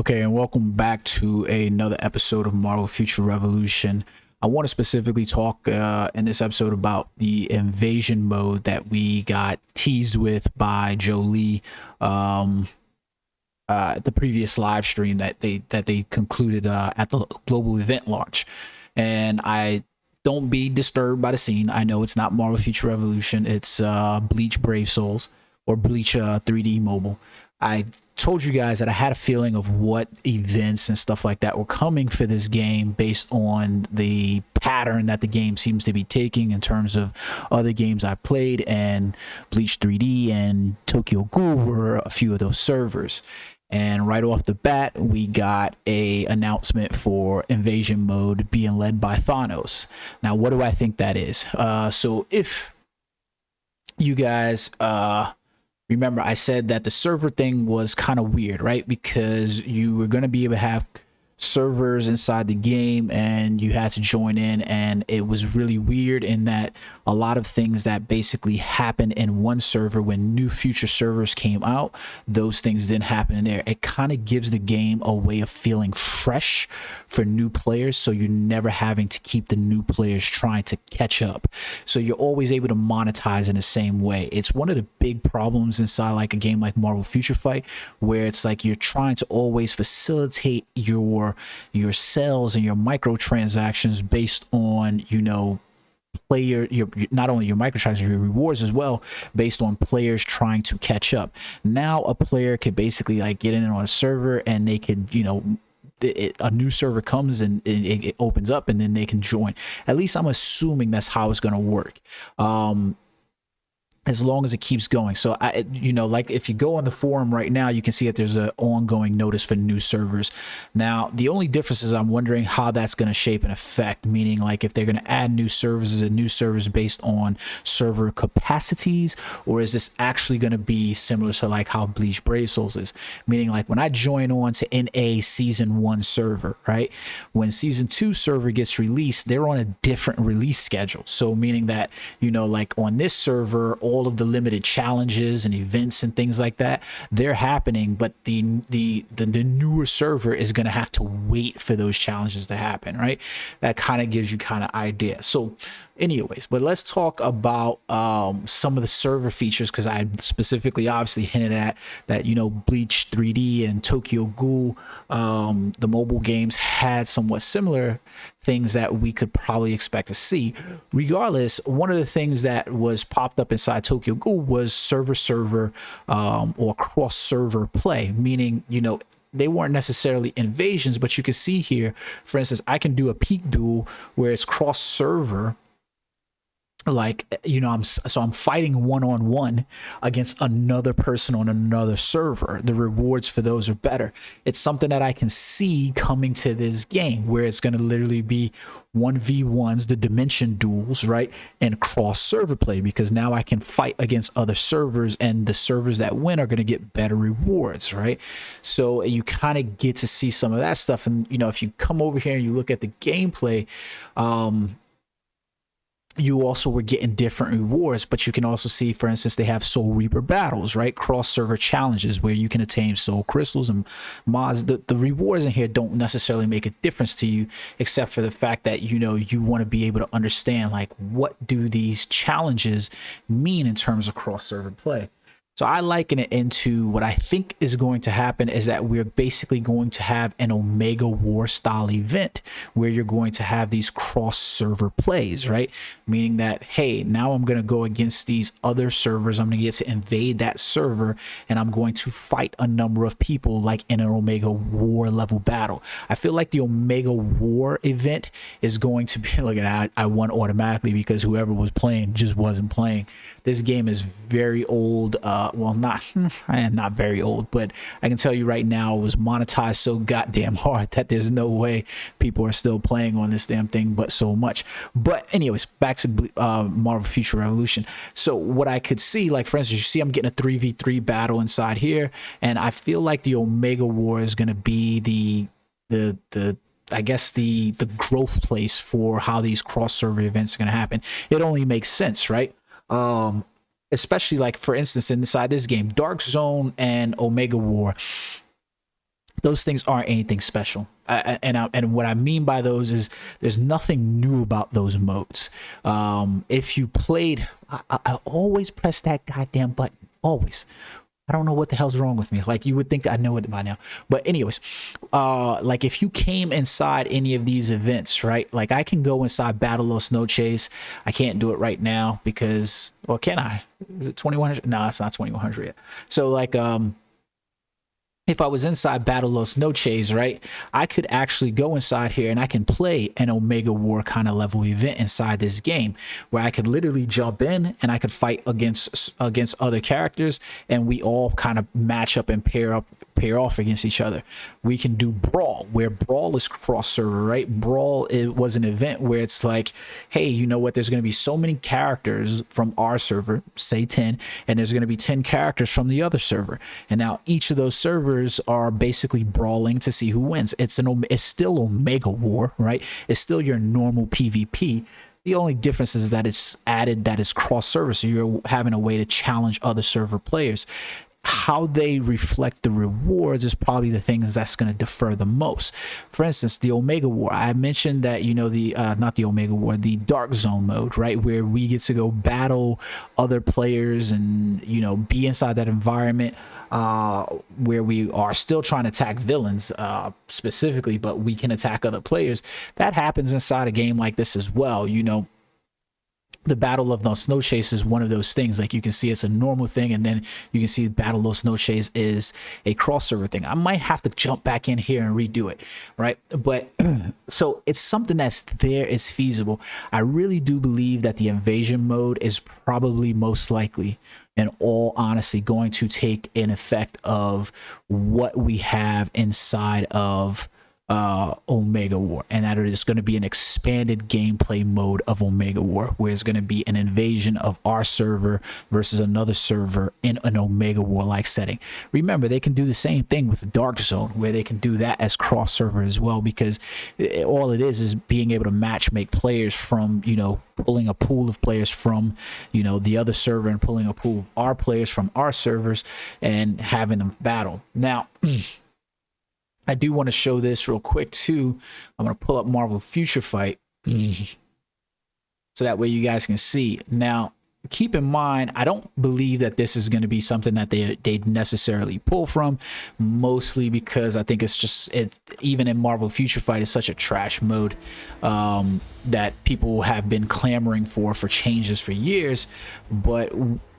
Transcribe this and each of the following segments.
Okay, and welcome back to another episode of Marvel Future Revolution. I want to specifically talk in this episode about the invasion mode that we got teased with by Jolie at the previous live stream that they concluded at the global event launch. And I don't be disturbed by the scene. I know it's not Marvel Future Revolution. It's Bleach Brave Souls or Bleach 3D Mobile. I told you guys that I had a feeling of what events and stuff like that were coming for this game based on the pattern that the game seems to be taking in terms of other games I played, and Bleach 3D and Tokyo Ghoul were a few of those servers. And right off the bat, we got a announcement for invasion mode being led by Thanos. Now, what do I think that is? So if you guys remember, I said that the server thing was kind of weird, right? Because you were going to be able to have servers inside the game and you had to join in, and it was really weird in that a lot of things that basically happened in one server when new future servers came out, those things didn't happen in there. It kind of gives the game a way of feeling fresh for new players, so you're never having to keep the new players trying to catch up, so you're always able to monetize in the same way. It's one of the big problems inside like a game like Marvel Future Fight, where it's like you're trying to always facilitate your sales and your microtransactions based on, you know, player, your not only your microtransactions, your rewards as well, based on players trying to catch up. Now a player could basically like get in on a server and they could, you know, a new server comes and it opens up and then they can join. At least I'm assuming that's how it's going to work. As long as it keeps going. So I, you know, like if you go on the forum right now, you can see that there's an ongoing notice for new servers. Now, the only difference is I'm wondering how that's going to shape and affect, meaning like if they're going to add new servers, is it new servers based on server capacities, or is this actually going to be similar to like how Bleach Brave Souls is? Meaning like when I join on to NA season 1 server, right? When season 2 server gets released, they're on a different release schedule. So meaning that, you know, like on this server, all of the limited challenges and events and things like that, they're happening, but the newer server is going to have to wait for those challenges to happen, right? That kind of gives you kind of idea. So anyways, but let's talk about some of the server features, because I specifically obviously hinted at that, you know, Bleach 3D and Tokyo Ghoul, the mobile games had somewhat similar things that we could probably expect to see. Regardless, one of the things that was popped up inside Tokyo Ghoul was server or cross server play, meaning, you know, they weren't necessarily invasions, but you can see here, for instance, I can do a peak duel where it's cross server. Like, you know, I'm fighting one-on-one against another person on another server. The rewards for those are better. It's something that I can see coming to this game, where it's going to literally be 1v1s, the dimension duels, right, and cross server play, because now I can fight against other servers, and the servers that win are going to get better rewards, right? So you kind of get to see some of that stuff. And, you know, if you come over here and you look at the gameplay, you also were getting different rewards, but you can also see, for instance, they have Soul Reaper battles, right? Cross server challenges where you can attain soul crystals and mods. The rewards in here don't necessarily make a difference to you, except for the fact that, you know, you want to be able to understand like what do these challenges mean in terms of cross server play. So I liken it into what I think is going to happen is that we're basically going to have an Omega War style event where you're going to have these cross server plays, right? Meaning that, hey, now I'm going to go against these other servers. I'm going to get to invade that server and I'm going to fight a number of people like in an Omega War level battle. I feel like the Omega War event is going to be, look at, I won automatically because whoever was playing just wasn't playing. This game is very old. Well, not very old, but I can tell you right now, it was monetized so goddamn hard that there's no way people are still playing on this damn thing, but so much. But anyways, back to Marvel Future Revolution. So what I could see, like for instance, you see I'm getting a 3v3 battle inside here, and I feel like the Omega War is going to be the I guess the growth place for how these cross server events are going to happen. It only makes sense, right? Especially like for instance inside this game, Dark Zone and Omega War, those things aren't anything special. And what I mean by those is there's nothing new about those modes. If you played, I always press that goddamn button. Always. I don't know what the hell's wrong with me. Like, you would think I know it by now. But anyways, like if you came inside any of these events, right? Like I can go inside Battle of Snow Chase. I can't do it right now because, well, can I? Is it 2100? No, it's not 2100 yet. So like, if I was inside Battle of Snow Chase, right, I could actually go inside here and I can play an Omega War kind of level event inside this game where I could literally jump in and I could fight against other characters, and we all kind of match up and pair off against each other. We can do Brawl, where Brawl is cross server, right? Brawl, it was an event where it's like, hey, you know what, there's going to be so many characters from our server, say 10, and there's going to be 10 characters from the other server, and now each of those servers are basically brawling to see who wins. It's still Omega War, right? It's still your normal PvP. The only difference is that it's added that it's cross server, so you're having a way to challenge other server players. How they reflect the rewards is probably the things that's going to differ the most. For instance, the Omega War, I mentioned that, you know, the not the Omega War, the Dark Zone mode, right, where we get to go battle other players and, you know, be inside that environment where we are still trying to attack villains specifically, but we can attack other players. That happens inside a game like this as well. You know, the Battle of the Snow Chase is one of those things. Like, you can see it's a normal thing, and then you can see Battle of Snow Chase is a cross server thing. I might have to jump back in here and redo it, right? But so it's something that's there, it's feasible. I really do believe that the invasion mode is probably most likely, in all honesty, going to take an effect of what we have inside of Omega War, and that it is going to be an expanded gameplay mode of Omega War, where it's going to be an invasion of our server versus another server in an Omega War like setting. Remember, they can do the same thing with the Dark Zone, where they can do that as cross server as well, because all it is being able to match make players from, you know, pulling a pool of players from, you know, the other server and pulling a pool of our players from our servers and having them battle. Now I do want to show this real quick too. I'm going to pull up Marvel Future Fight so that way you guys can see. Now, keep in mind, I don't believe that this is going to be something that they necessarily pull from, mostly because I think it's just, even in Marvel Future Fight, it's such a trash mode that people have been clamoring for changes for years. But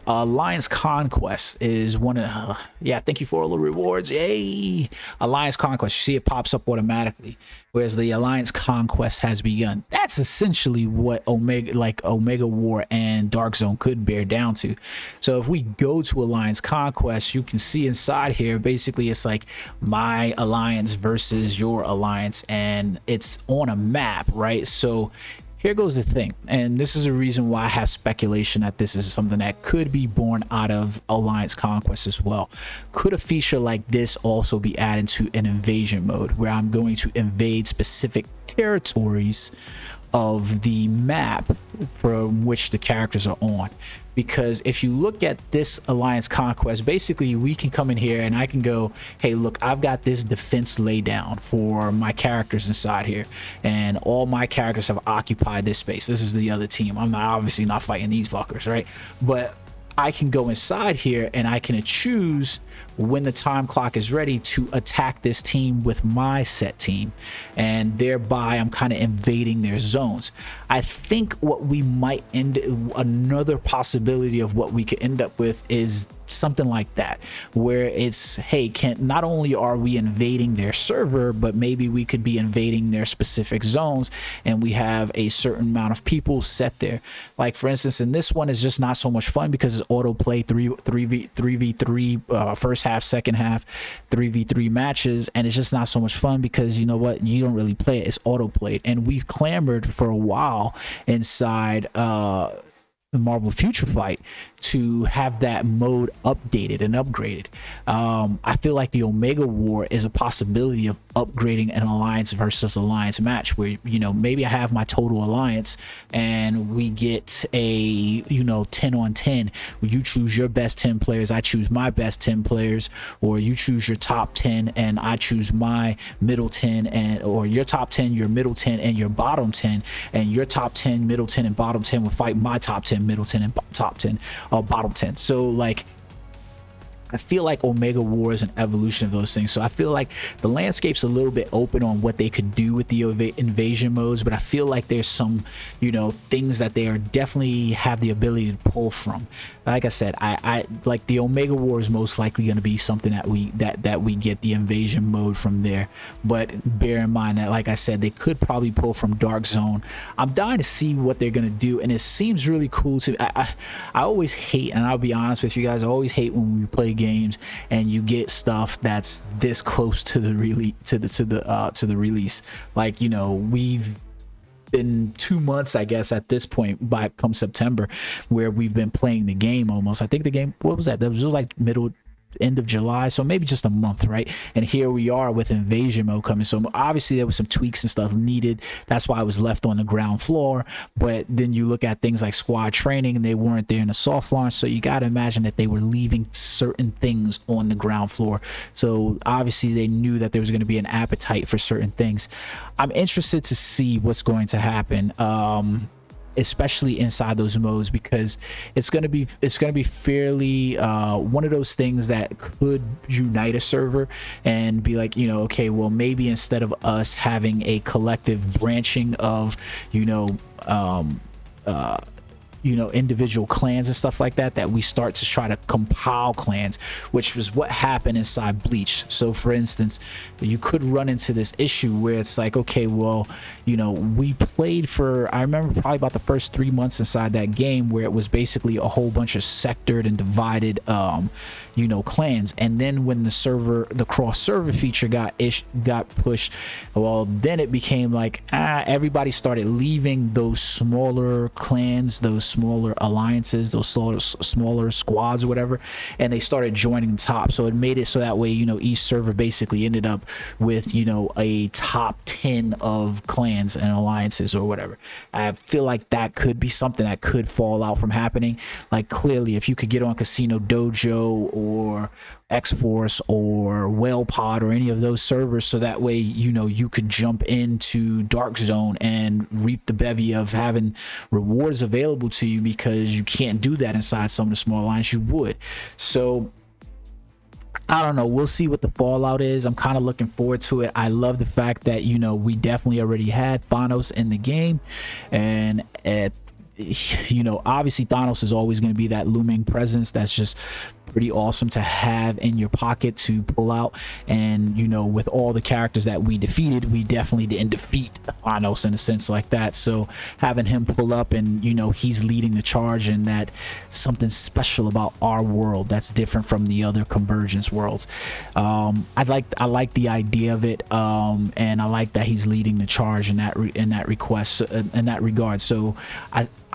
Alliance Conquest is one of yeah, thank you for all the rewards. Yay! Alliance Conquest, you see it pops up automatically, whereas the Alliance Conquest has begun. That's essentially what Omega War and Dark Zone could bear down to. So if we go to Alliance Conquest, you can see inside here, basically it's like my alliance versus your alliance, and it's on a map, right? So here goes the thing, and this is a reason why I have speculation that this is something that could be born out of Alliance Conquest as well. Could a feature like this also be added to an invasion mode, where I'm going to invade specific territories of the map from which the characters are on? Because if you look at this Alliance Conquest, basically we can come in here and I can go, hey, look, I've got this defense laydown for my characters inside here, and all my characters have occupied this space. This is the other team. I'm not obviously not fighting these fuckers, right? But I can go inside here and I can choose when the time clock is ready to attack this team with my set team, and thereby I'm kind of invading their zones. I think what we might another possibility of what we could end up with is something like that, where it's, hey, not only are we invading their server, but maybe we could be invading their specific zones, and we have a certain amount of people set there. Like, for instance, in this one, is just not so much fun because it's autoplay 3v3 first half, second half, 3v3 matches, and it's just not so much fun because, you know what, you don't really play it, it's autoplayed. And we've clamored for a while inside the Marvel Future Fight to have that mode updated and upgraded. I feel like the Omega War is a possibility of upgrading an alliance versus alliance match where, you know, maybe I have my total alliance and we get a, you know, 10 on 10 where you choose your best 10 players, I choose my best 10 players, or you choose your top 10 and I choose my middle 10, and or your top 10, your middle 10, and your bottom 10, and your top 10, middle 10, and bottom 10 will fight my top 10, middle 10, and top 10, bottom 10. So like, I feel like Omega War is an evolution of those things. So I feel like the landscape's a little bit open on what they could do with the invasion modes, but I feel like there's some, you know, things that they are definitely have the ability to pull from. Like I said, I like the Omega War is most likely going to be something that we get the invasion mode from there. But bear in mind that, like I said, they could probably pull from Dark Zone. I'm dying to see what they're going to do, and it seems really cool to I always hate, and I'll be honest with you guys, I always hate when we play games and you get stuff that's this close to the release. Like, you know, we've been 2 months, I guess, at this point, by come September, where we've been playing the game almost. I think the game, what was that? That was like end of July, so maybe just a month, right? And here we are with invasion mode coming. So obviously there was some tweaks and stuff needed. That's why I was left on the ground floor. But then you look at things like squad training and they weren't there in the soft launch, so you got to imagine that they were leaving certain things on the ground floor. So obviously they knew that there was going to be an appetite for certain things. I'm interested to see what's going to happen, especially inside those modes, because it's going to be fairly one of those things that could unite a server and be like, you know, okay, well, maybe instead of us having a collective branching of, individual clans and stuff like that, that we start to try to compile clans, which was what happened inside Bleach. So for instance, you could run into this issue where it's like, okay, well, you know, we played for, I remember probably about the first 3 months inside that game where it was basically a whole bunch of sectored and divided clans. And then when the cross server feature got pushed, well, then it became like everybody started leaving those smaller clans, those smaller alliances, those smaller squads or whatever, and they started joining the top. So it made it so that way, you know, each server basically ended up with, you know, a top 10 of clans and alliances or whatever. I feel like that could be something that could fall out from happening. Like, clearly, if you could get on Casino Dojo or X-Force or Whale Pod or any of those servers, so that way, you know, you could jump into Dark Zone and reap the bevy of having rewards available to you, because you can't do that inside some of the small lines you would. So I don't know, we'll see what the fallout is. I'm kind of looking forward to it. I love the fact that, you know, we definitely already had Thanos in the game, and you know, obviously Thanos is always going to be that looming presence that's just pretty awesome to have in your pocket to pull out. And, you know, with all the characters that we defeated, we definitely didn't defeat Thanos in a sense like that. So having him pull up and, you know, he's leading the charge, and that something special about our world that's different from the other Convergence worlds. I like the idea of it, and I like that he's leading the charge in that regard. So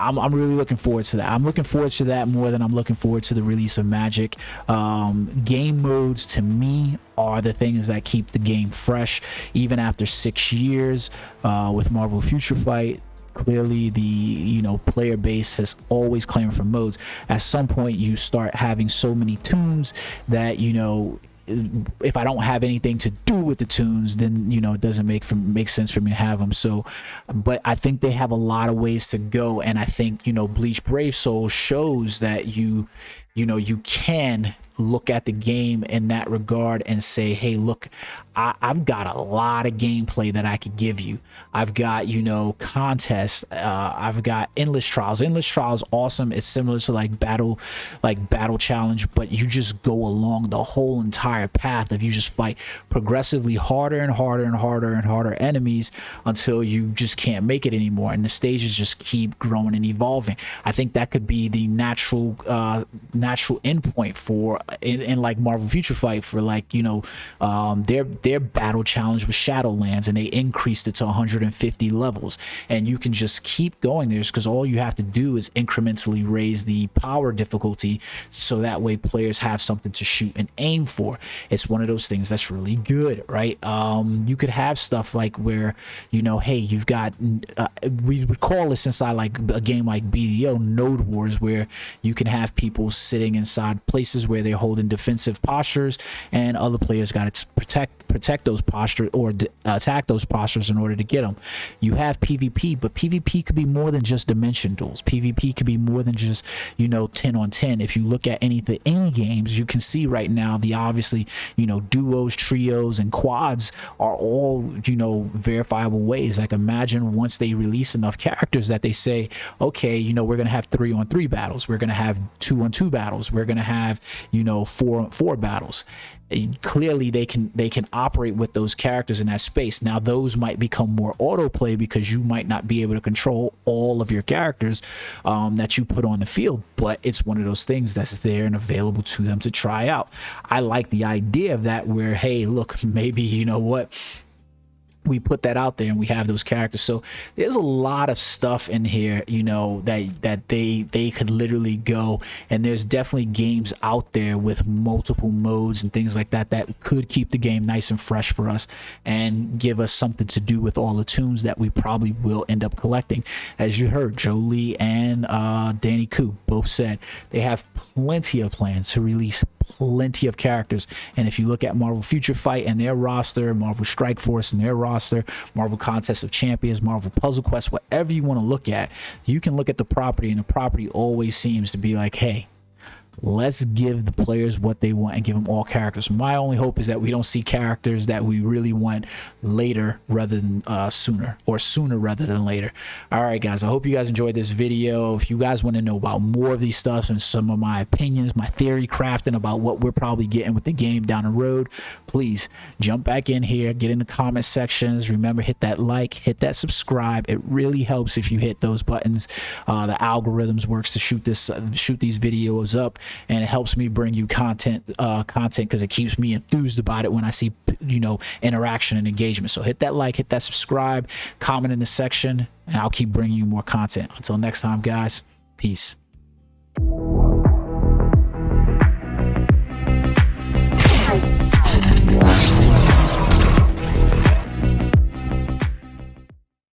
I'm really looking forward to that. I'm looking forward to that more than I'm looking forward to the release of Magic. Game modes, to me, are the things that keep the game fresh, even after 6 years. With Marvel Future Fight, clearly the, you know, player base has always clamored for modes. At some point, you start having so many tunes that, you know, if I don't have anything to do with the tunes, then, you know, it doesn't make sense for me to have them. So, but I think they have a lot of ways to go, and I think, you know, Bleach Brave Soul shows that you can look at the game in that regard and say, hey, look, I've got a lot of gameplay that I could give you. I've got, you know, contests. I've got endless trials. Endless trials, awesome. It's similar to like battle challenge, but you just go along the whole entire path of, you just fight progressively harder and harder and harder and harder enemies until you just can't make it anymore, and the stages just keep growing and evolving. I think that could be the natural endpoint for in like Marvel Future Fight for like, you know, their battle challenge was Shadowlands, and they increased it to 150 levels, and you can just keep going there because all you have to do is incrementally raise the power difficulty, so that way players have something to shoot and aim for. It's one of those things that's really good, right? You could have stuff like where, you know, hey, you've got we would call this inside like a game like BDO node wars, where you can have people sitting inside places where they're holding defensive postures, and other players got to protect those postures or attack those postures in order to get them. You have PvP, but PvP could be more than just dimension duels. PvP could be more than just, you know, 10 on 10. If you look at any games, you can see right now the obviously, you know, duos, trios, and quads are all, you know, verifiable ways. Like imagine once they release enough characters that they say, okay, you know, we're gonna have 3 on 3 battles, we're gonna have 2 on 2 battles, we're gonna have, you know, 4 on 4 battles. Clearly they can operate with those characters in that space. Now those might become more autoplay because you might not be able to control all of your characters that you put on the field, but it's one of those things that's there and available to them to try out. I like the idea of that, where hey, look, maybe, you know what, we put that out there and we have those characters. So there's a lot of stuff in here, you know, that they could literally go, and there's definitely games out there with multiple modes and things like that that could keep the game nice and fresh for us and give us something to do with all the tunes that we probably will end up collecting. As you heard, Jolie and Danny Koo both said they have plenty of plans to release plenty of characters. And if you look at Marvel Future Fight and their roster, Marvel Strike Force and their roster, Marvel Contest of Champions, Marvel Puzzle Quest, whatever you want to look at, you can look at the property, and the property always seems to be like, hey, let's give the players what they want and give them all characters. My only hope is that we don't see characters that we really want later rather than sooner, or sooner rather than later. All right, guys, I hope you guys enjoyed this video. If you guys want to know about more of these stuff and some of my opinions, my theory crafting about what we're probably getting with the game down the road, please jump back in here, get in the comment sections. Remember, hit that like, hit that subscribe. It really helps if you hit those buttons. The algorithms works to shoot these videos up, and it helps me bring you content because it keeps me enthused about it when I see, you know, interaction and engagement. So hit that like, hit that subscribe, comment in the section, and I'll keep bringing you more content. Until next time, guys, peace.